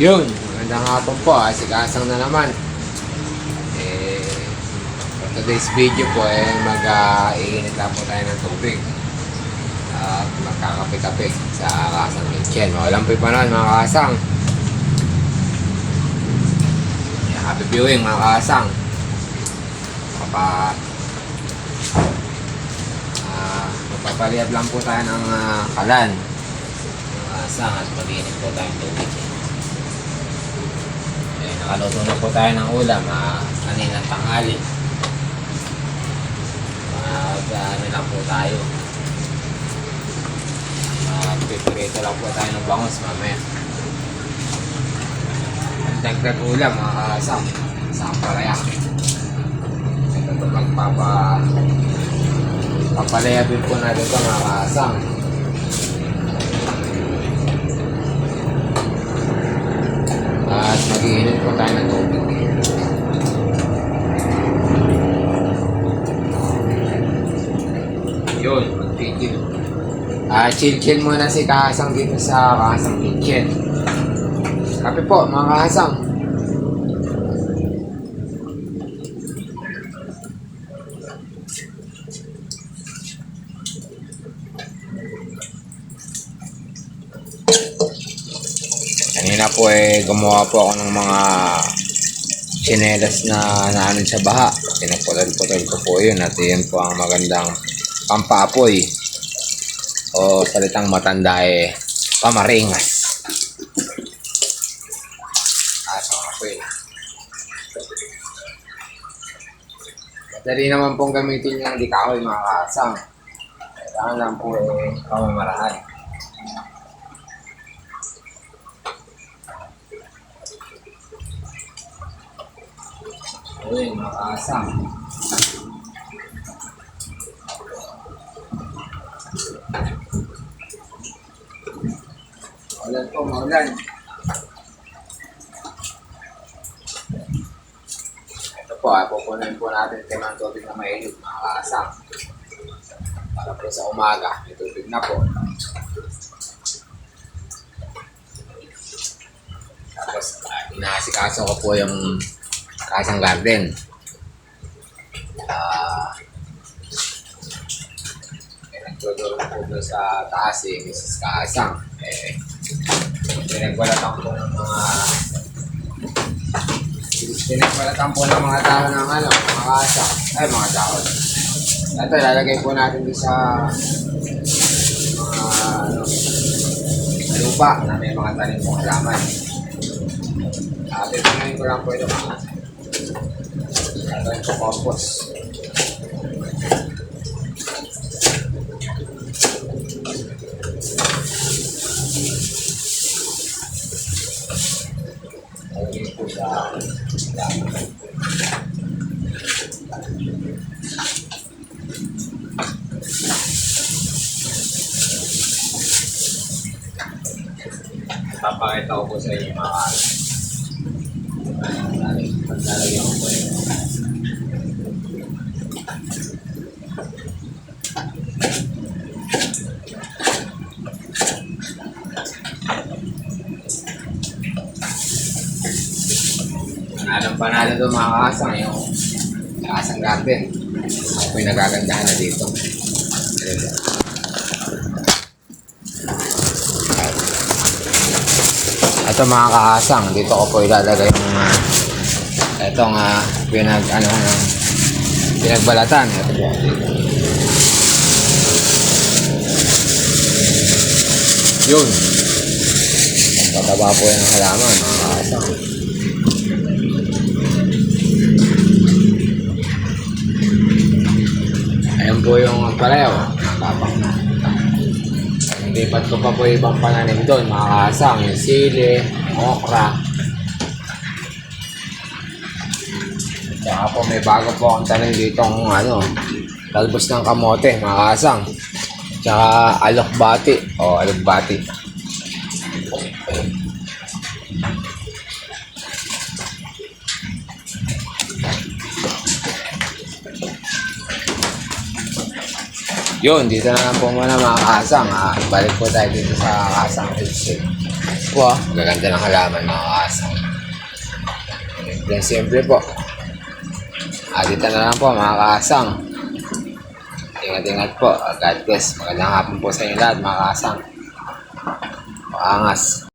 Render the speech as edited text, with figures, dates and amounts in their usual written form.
Yun, magandang hapon po. Sikasang na naman. For today's video po, mag-iinit lang po tayo ng tubig. At magkakape-kape sa Kasang Kitchen. Walang po pa nun, mga kasang. Happy viewing, mga kasang. Magpapaliyab lang po tayo ng kalan. Mga kasang, at mag-iinit po tayong tubig. Nakaluto na po tayo ng ulam, kaninang tanghali. Ano lang po tayo. Pipirito lang po tayo ng bangus mamaya. Ang dagdag ulam, mga kasam. Sampalaya. Ito papalayabin po natin ito, mga kasam. At mag-iinit po tayo ng tubig. Yun, mag-chill. Chill muna si Kasang dito sa Kasang Kitchen. Kape po, mga Kasang. Kanina po gumawa po ako ng mga tsinelas na naanon sa baha. Pinagputol-putol ko po yun at yun po ang magandang pampapoy o salitang matanda pamaringas. Apoy. Madali naman pong gamitin yung dikahoy, mga kasang. Kailangan lang po pamamarahan. Ayun, mga kasang. Maulan po, maulan. Ito po, pupunin po natin ng tubig na mainit, mga kasang. Para po sa umaga, may tubig na po. Tapos, inaasikaso ko po yung Kasang Garden. Nagtuturo po doon sa taas Mrs. Kasang. Pinagbalatan po ng mga tao ng mga kasang. Ay, mga dahon. Ito, lalagay po natin doon sa lupa na may mga tanim pong halaman. Pipinayin ko lang po ito, mga kasang. Lalagay ko compost. Lagay po sa papakita ko po sa inyo, mga kasang. Paglalagyan ko po yun. Panalo doon, mga kasang, yung Kasang Garden. Ako po yung nagagandahan na dito. Ito, mga kasang, dito ko po ilalagay yung itong pinagbalatan. Ito po. Yun. Pataba po yung halaman, mga kasang. Ayan po yung palayaw. Nakapang na. Lipat ko pa po ibang pananim doon, mga kasang. Yung sili, okra. Tsaka po may bago po akong tanim dito ng talbos ng kamote, mga kasang. Tsaka alokbati. Alokbati. Yun, dito na lang po muna, mga kasang. Balik po tayo dito sa Kasang Kitchen. po ah. Gaganda ng halaman mga kasang. Yan siyempre po. Dito na lang po mga kasang. Ingat-ingat po. God bless. Magandang hapon po sa inyo lahat mga kasang. Paangas.